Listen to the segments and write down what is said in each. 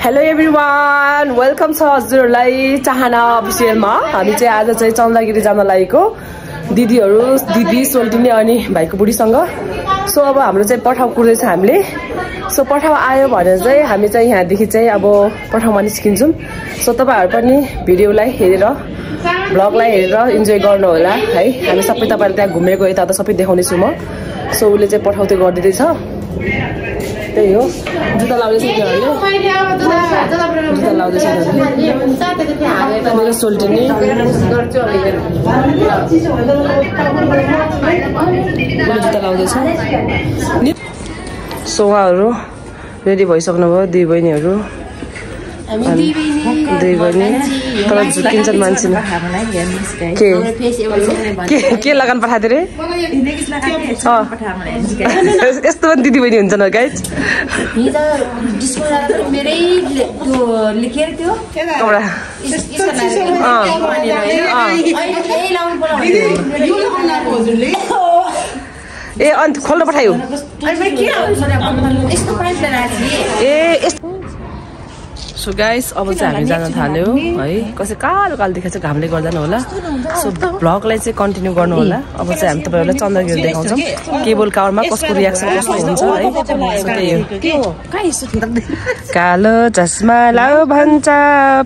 Hello everyone, welcome छ हजुरहरूलाई चाहना अफिसियलमा। हामी चाहिँ आज चाहिँ चन्द्रगिरी जान लागेको दिदी सोल्टिनी अनि भाइको बुढीसँग। सो अब हाम्रो चाहिँ पठाउ कुर्दैछ हामीले। सो पठाउ आयो भने चाहिँ हामी चाहिँ यहाँदेखि चाहिँ अब पठाउमा निस्किन्छौँ। सो तपाईँहरू पनि भिडियोलाई हेरेर भ्लगलाई हेरेर इन्जोय गर्नु होला है। हामी सबै तपाईँहरू त्यहाँ घुमेको यता सबै देखाउनेछु म। सो उसले चाहिँ पठाउ चाहिँ गरिदिँदैछ, त्यही हो। जुत्ता लाउँदैछ जुत्ता लाउँदैछ मेरो सोल्टिनी। जुत्ता लाउँदैछ। सो उहाँहरू रेडी भइसक्नुभयो, दुई बहिनीहरू। दुई बहिनी तर झुक्किन्छन् मान्छे। के लगान पठाएको रे? यस्तो पनि दिदी बहिनी हुन्छन् गाइज। ए अन्त खोल्न पठायो ए। सो गाइस अब चाहिँ हामी जान थाल्यो है। कसै कालो कालो देखाएको छ, घामले गर्दा न होला। सो भ्लगलाई चाहिँ कन्टिन्यू गर्नु होला। अब चाहिँ हामी तपाईँहरूलाई चन्द्रगिरी देखाउँछौँ, केबल कारमा कसको रियाक्सन कस्तो हुन्छ है। त्यही हो। कालो चस्मा लाऊ भन्छ,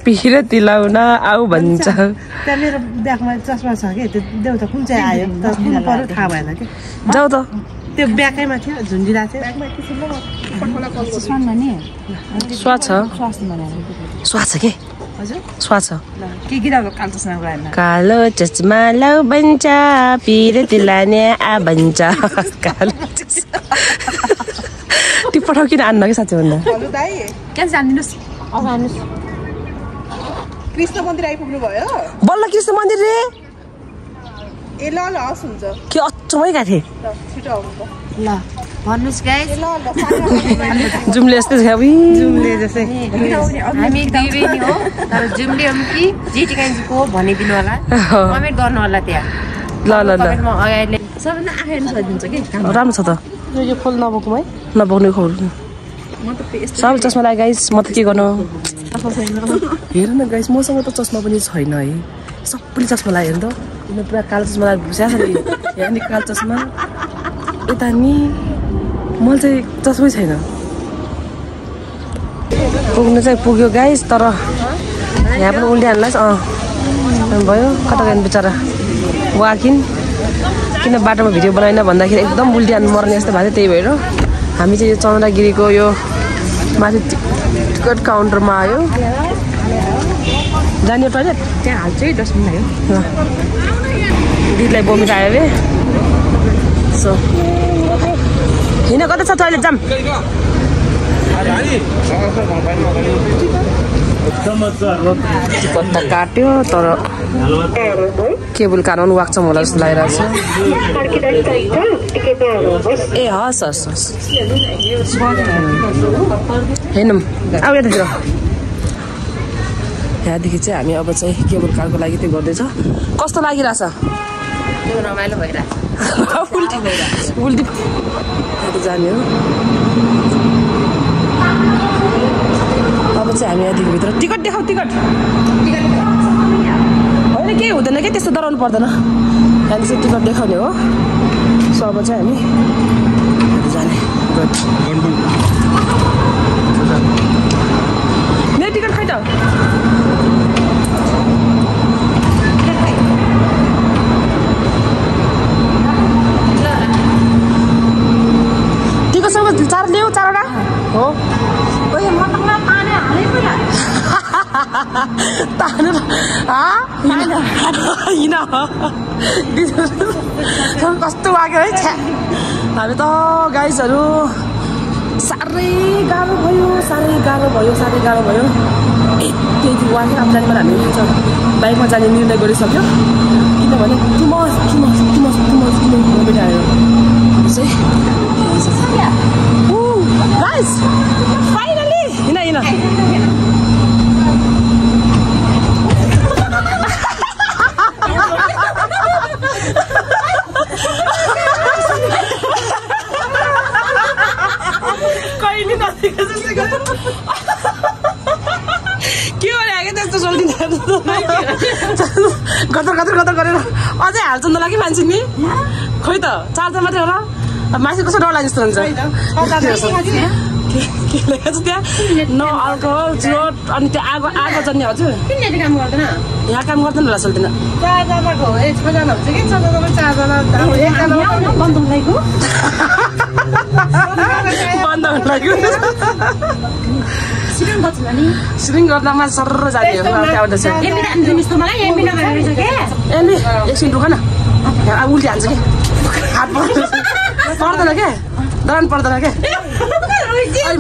पिरती लाउन आऊ भन्छ। मेरो ब्यागमा चस्मा छ कि त्यो देउता कुन चाहिँ आयो थाहा भएन कि। जाऊ त, त्यो ब्यागैमा थियो, झुन्डिरा थियो। स्वा छ के स्वा छ। कालो चस्मा लाऊ भन्छ, पिरती लाने आ भन्छ। कालो त्यो पठाउ किन आन्न कि साँच्चै भन्दा? कृष्ण मन्दिर आइपुग्नु भयो। बल्ल कृष्ण मन्दिर रे। ए ल ल हस् हुन्छ। के अचम्मै गएको थिएँ। छिटो आउनु ल भन्नुस् गाइस। जुम्ले जस्तै छ उही। जुम्ले जस्तै हामी दुई बहिनी हो, तर जुम्ले हम कि जेठी कान्छीको हो भनिदिनु होला, कमेन्ट गर्नु होला त्यहाँ। ल ल ल अहिले सबैजना आँखा हेर्नु सजिन्छ कि। राम्रो छ त। यो फुल नबोकौँ है। नबोक्ने खबर सब चस्मा लाग्यो गाइस। म त के गर्नु, हेर न गाइस, मसँग त चस्मा पनि छैन है। सबैले चस्मा लाग्यो नि त। किन पुरा कालो चस्मा लागेर घुस्या छ नि। यहाँ नि कालो चस्मा, यता नि मैले चाहिँ चस्मै छैन। पुग्नु चाहिँ पुग्यो गाइस, तर यहाँ पनि उल्टिहाल्नुहोस्। भयो कता गयो बिचरा वाकिन। किन बाटोमा भिडियो बनाएन भन्दाखेरि एकदम उल्टिहाल्नु मर्ने जस्तो भएको थियो। त्यही भएर हामी चाहिँ यो चन्द्रगिरीको यो माथि टिकट काउन्टरमा आयो। जाने टोइलेट त्यहाँ हाल्छु है, 10 मिनट आयो। दिदीलाई बोमिट आयो अरे। सो हिँड कता छ टोइलेट? जाम। टिकट त काट्यो, तर केबल काट्नु पनि वाक्छौँ होला जस्तो लागिरहेको छ। ए हस् हस् हस् हेर्नु अब यतातिर। यहाँदेखि चाहिँ हामी अब चाहिँ केबल कारको लागि त्यो गर्दैछ। कस्तो लागिरहेछ? रमाइलो भइरहेछ। उल्टी जाने हो। अब चाहिँ हामी यहाँदेखि भित्र टिकट देखाऊ। टिकट होइन, केही हुँदैन क्या, त्यस्तो डराउनु पर्दैन। त्यहाँदेखि चाहिँ टिकट देखाउने हो। सो अब चाहिँ हामी जाने। मेरो टिकट खै त? टिकट सब चार ल्याऊ, 4वटा हो। कस्तो लाग्यो है छ्या। हामी त गाइसहरू साह्रै गाह्रो भयो। त्यति वाक्यो अब जाने हामी बाइकमा जाने निर्णय गरिसक्यो। किनभने बेटा आयो चाहिँ गाइस फाइनली हिँड। कहिले नदेखेको गदर गदर गदर गरेर अझै हाल्छ नि लागि मान्छे नि खोइ त चार्जर मात्रै होला मान्छे कस्तो डर लाग्छ जस्तो हुन्छ के लेखेको छ त्यहाँ नो अल्कोहल जिरो अनि त्यो आगो जन्ने हजुर काम गर्दैन यहाँ काम गर्दैन होला चल्दैन चारजनाको 6जना हुन्छ कि 6जना 4जना अब एकजना बन्द हुँदैको बन्द हुन लाग्यो सिरिङ गर्दामा सर्र जाने हो आउँदैछ एकछिन रुख न अब उल्टी हाल्छ कि हात पर्दैन क्या दरान पर्दैन क्या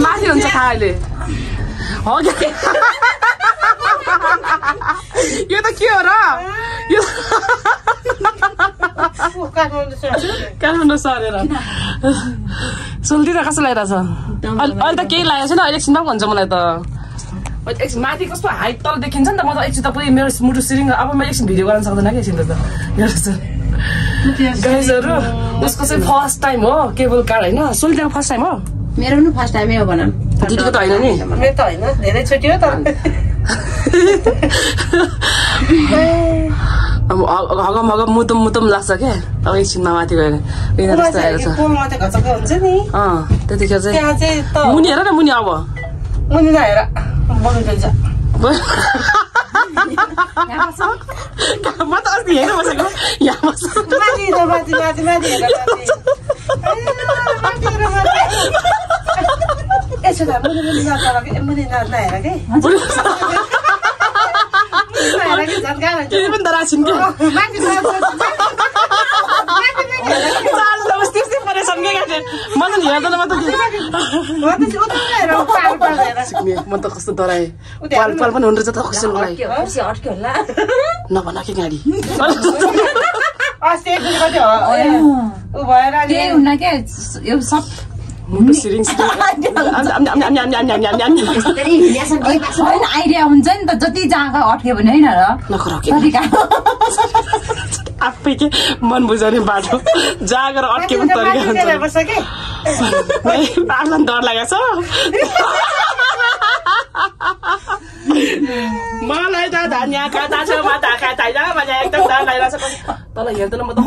माथि हुन्छ थाहा अहिले हो क्या यो त के हो र यो काठमाडौँ सरेर सोल्टिरहेको कस्तो लागिरहेछ अहिले त केही लागेको छैन अहिले एकछिनमा पो हुन्छ मलाई त एकछिन माथि कस्तो हाइट तल देखिन्छ नि त म त एकछिन त पुरै मेरो मुटु सिरिङ अब म एकछिन भिडियो गर्न सक्दैन कि एकछिन त गाइजहरू उसको चाहिँ फर्स्ट टाइम हो केबल कार होइन सोल्टिएको फर्स्ट टाइम हो मेरो पनि फर्स्ट टाइमै हो भनौँ दिदीको त होइन नि मेरो त होइन धेरै छुट्यो त अब हगम मुतुम लाग्छ क्या अब एकछिनमा माथि गएर यिनीहरू जस्तो आएको छ त्यतिखेर चाहिँ मुनि हेर न मुनि अब मुनि नहेर बल्नु जान्छ म त अस्ति हेर्नु बसेको यहाँ यसो त मुनि नहेर के पनि दराछिन् क्या म त हेर्दैन म त कस्तो डराएँ पाल पनि हुनु रहेछ त खुसीको लागि नभन कि गाडी मुटु सिरिङ आइडिया हुन्छ नि त जति जग्गा अट्क्यो भने होइन र आफै के मन बुझाउने बाटो जागर अट्के पनि तरिका हुन्छ आफूलाई डर लागेको छ मलाई त धनियाँ खाता छ माता खाता भने एकदम डर लागिरहेको छ तल हेर्दैन म त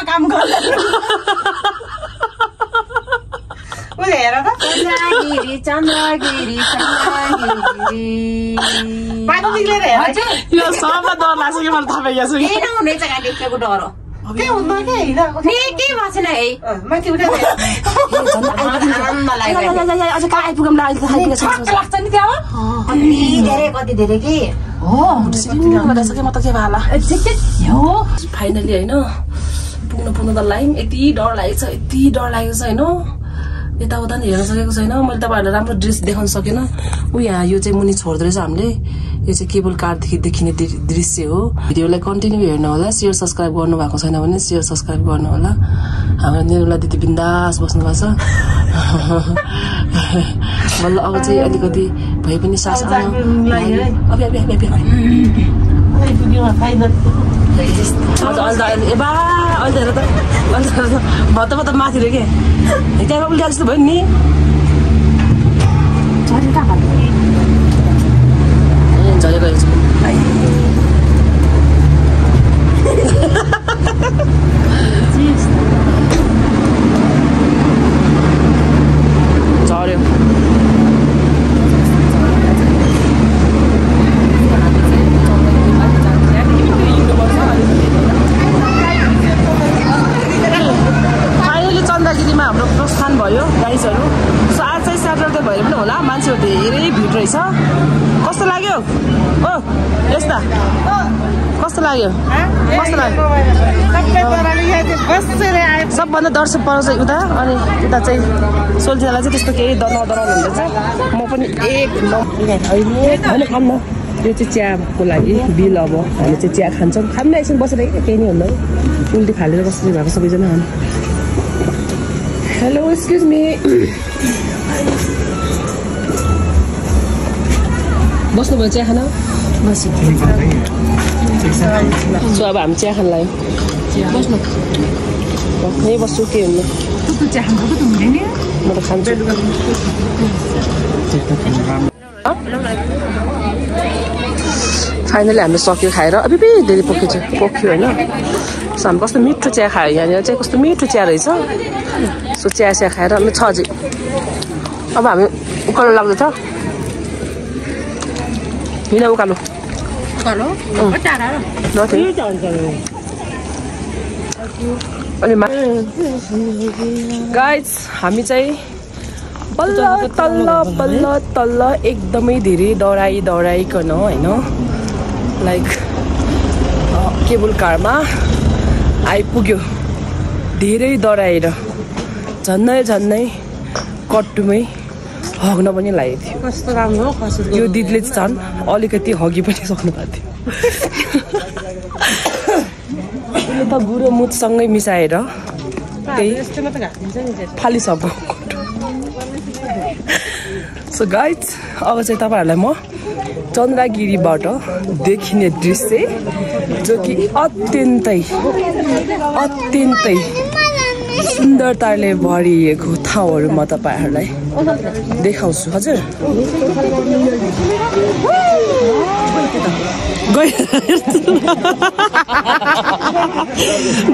काम गर्छ यो सबलाई डर लाग्छ कि मलाई थाहा पाइएको छु कि डर फाइनली होइन पुग्नु त लाइन यति डर लागेको छ होइन यताउता नि हेर्न सकेको छैन मैले तपाईँहरूलाई राम्रो ड्रेस देखाउन सकेन यहाँ यो चाहिँ मुनि छोड्दो रहेछ हामीले यो चाहिँ केबल कारदेखि देखिने दृश्य हो भिडियोलाई कन्टिन्यू हेर्नु होला सेयर सब्सक्राइब गर्नु भएको छैन भने सेयर सब्सक्राइब गर्नु होला हाम्रो निर्मला दिदी बिन्दास बस्नु भएको छ बल्ल अब चाहिँ अलिकति भए पनि सास भत्त माथि रे के त्यहाँ उल्टा जस्तो भयो नि झरेको झर्यो चन्दगिरीमा हाम्रो प्रस्थान भयो गाइजहरू सो आज चाहिँ स्याटरडे भएर पनि होला मान्छेहरू धेरै भिड रहेछ कस्तो लाग्यो ओ यस्ता कस्तो लाग्यो सबभन्दा दर्शक पराउँछ उता अनि उता चाहिँ सोल्टियालाई चाहिँ त्यस्तो केही नडराउनु हुँदैछ म पनि एकदम होइन खान्न यो चाहिँ चियाको लागि बिल अब हामी चाहिँ चिया खान्छौँ खान्न एकछिन बसेर केही नै हुँदैन उल्टी फालेर कसरी भएको सबैजना खानु हेलो एक्सक्युज मी बस्नुभयो चिया खान सो अब हामी चिया खान लाग्यो बस्नु यहीँ बस्छु के हुनु म त खान्छु फाइनली हामीले सक्यो खाएर अब धेरै पोख्यो होइन सो हामी कस्तो मिठो चिया खायो यहाँनिर चाहिँ कस्तो मिठो चिया रहेछ सो चिया खाएर हामी 6 बजी अब हामी उकालो लाग्दैछ हिँड उकालो अनि गाइज हामी चाहिँ बल्ल तल्ल एकदमै धेरै दौडाइकन होइन लाइक केबल कारमा आइपुग्यो धेरै दौडाएर झन्नै कट्टुमै हग्न पनि लागेको थियो कस्तो राम्रो यो दिदीले चाहिँ अलिकति हगी पनि सक्नु भएको थियो त गुरो मुतसँगै मिसाएर त्यही फालिसक्यो सो गाइज अब चाहिँ तपाईँहरूलाई म चन्द्रगिरीबाट देखिने दृश्य जो कि अत्यन्तै सुन्दरताले भरिएको ठाउँहरू म तपाईँहरूलाई देखाउँछु हजुर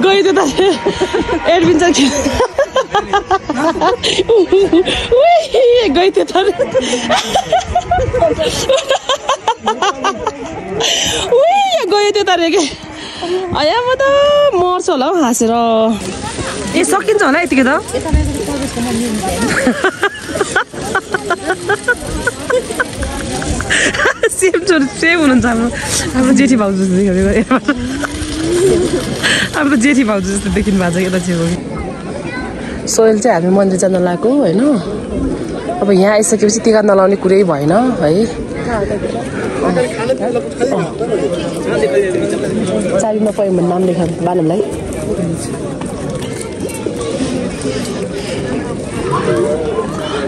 गयो त एडभेन्चर गयो त गयो त्यो तर के अया म त मर्छु होला हौ हाँसेर ए सकिन्छ होला यतिकै त सेम हुनुहुन्छ हाम्रो जेठी भाउजू जस्तो अब त जेठी भाउजू जस्तो देखिनु भएको छ यता छेउ सोयल चाहिँ हामी मन्दिर जान लागेको होइन अब यहाँ आइसकेपछि टिका नलाउने कुरै भएन है चाबीमा पऱ्यो भने नाम लेखा बानमलाई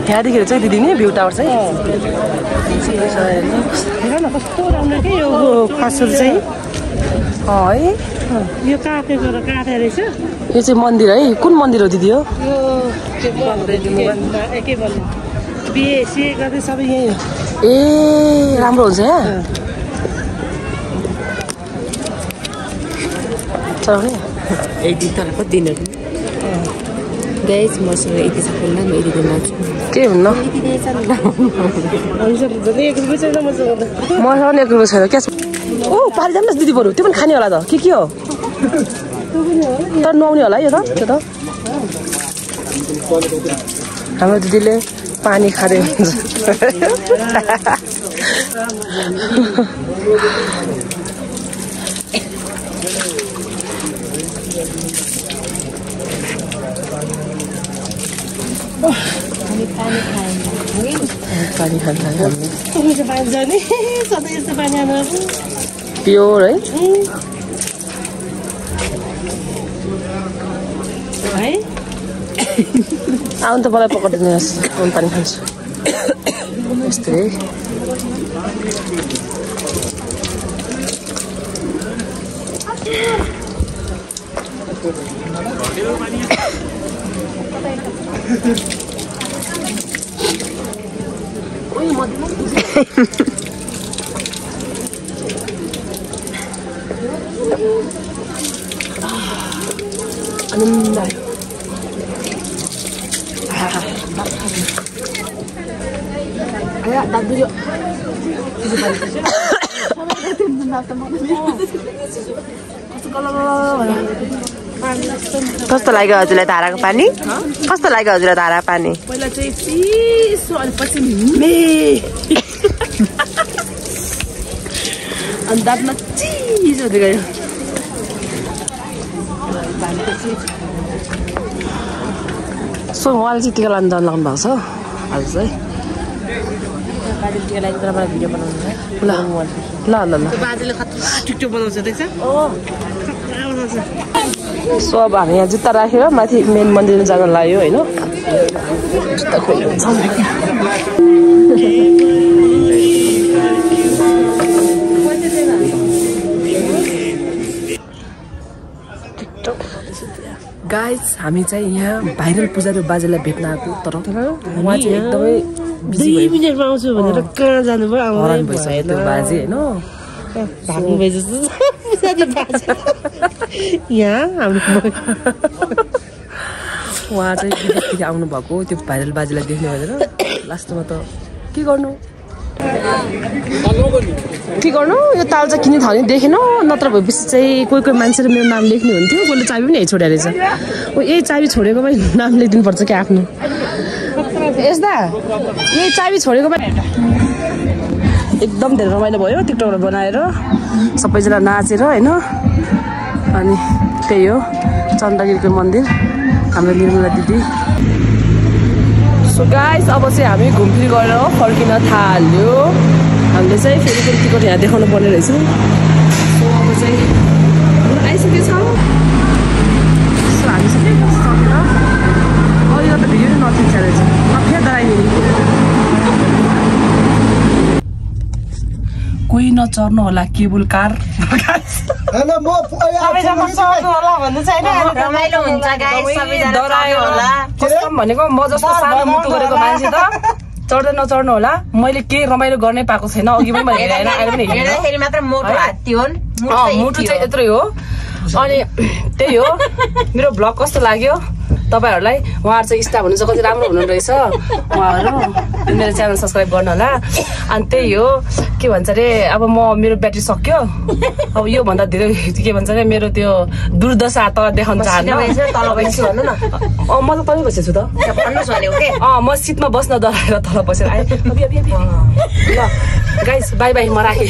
यहाँदेखि चाहिँ दिदी नि भ्यू टावर चाहिँ कस्तो राम्रो के यो खसुर चाहिँ है यो काटेको रहेछ यो चाहिँ मन्दिर है कुन मन्दिर हो दिदी हो के भन्नु बिहे सिहे गर्दै सबै यही हो ए राम्रो हुन्छ यहाँ चलाउने यति तरको दिनहरू गाइस मसँग यति सबै म यति दिन लाग्छु के हुन्न मसँग 1 रुपियाँ छैन क्या ओ पारि जानुहोस् दिदी बरु त्यो पनि खाने होला त के हो तर नुहाउने होला यो त त्यो त हाम्रो दिदीले पानी खाँदै हुन्छ पानी खान्छ प्योर है आउनु त मलाई पकाइदिनुहोस् म पानी खान्छु यस्तै आनन्द कस्तो लाग्यो हजुरलाई धाराको पानी कस्तो लाग्यो हजुरलाई धाराको पानी पहिला चाहिँ चिसो अनि पछि अनि दाँतमा चिसो हुँदै गयो सो उहाँले चाहिँ टिका लानु जानु लाग्नु भएको छ आज चाहिँ भिडियो बनाउनु ल बाजेले टिकटक बनाउँछ देख्छ सो अब हामी यहाँ जुत्ता राखेर माथि मेन मन्दिरमा जान लाग्यो होइन जुत्ता खोल्नु गाइस हामी चाहिँ यहाँ भाइरल पुजारी बाजेलाई भेट्न आएको तर उहाँ चाहिँ एकदमै बिजी मिनेटमा आउँछु भनेर कहाँ जानु भयो हरान भइसक्यो त्यो बाजे हैन भाग्नु भए जस्तो यहाँ हाम्रो उहाँ चाहिँ विदेशदेखि आउनु भएको त्यो भाइरल बाजेलाई देख्ने भनेर लास्टमा त के गर्नु यो ताल चाहिँ किन्ने थाल्ने देखेन नत्र भएपछि चाहिँ कोही कोही मान्छेले मेरो नाम लेख्ने हुन्थ्यो कोहीले चाबी पनि यही छोडेर रहेछ यही चाबी छोडेकोमा नाम लेखिदिनुपर्छ क्या आफ्नो यस्ता यही चाबी छोडेकोमा एकदम धेरै रमाइलो भयो टिकटकहरू बनाएर सबैजना नाचेर होइन अनि त्यही हो चन्द्रगिरीको मन्दिर हाम्रो निर्मला दिदी सो गाइस अब चाहिँ हामी घुमफिर गरेर फर्किन थाल्यो हामीले चाहिँ फेरि टिकट यहाँ देखाउनु पर्ने रहेछ सो अब चाहिँ आइसकेको छ सो हामी चाहिँ सकेर अहिले त भिडियो नै नथिन्छ रहेछ फेरि डराइदिने कोही नचर्नु होला केबुल कार भनेको म जस्तो सानो मुटु गरेको मान्छे त चढ्दै नचढ्नु होला मैले केही रमाइलो गर्नै पाएको छैन अघि पनि मैले हेरेन अहिले पनि मुटु चाहिँ यत्रै हो अनि त्यही हो मेरो भ्लग कस्तो लाग्यो तपाईहरुलाई उहाँहरु चाहिँ स्टाफ हुनुहुन्छ कति राम्रो हुनु रहेछ उहाँहरु मेरो च्यानल सब्स्क्राइब गर्नु होला अनि त्यही हो के भन्छ रे अब म मेरो ब्याट्री सक्यो अब यो भन्दा धेरै के भन्छ रे मेरो त्यो दुर्दशा त देखाउन चाहन्न तल बस्छु भन्नु न म त तलै बसेछु त भन्नुस् भन्यो के म सिटमा बस्न डराएर तल बसेर आए ल गाइस बाइ बाइ म राखे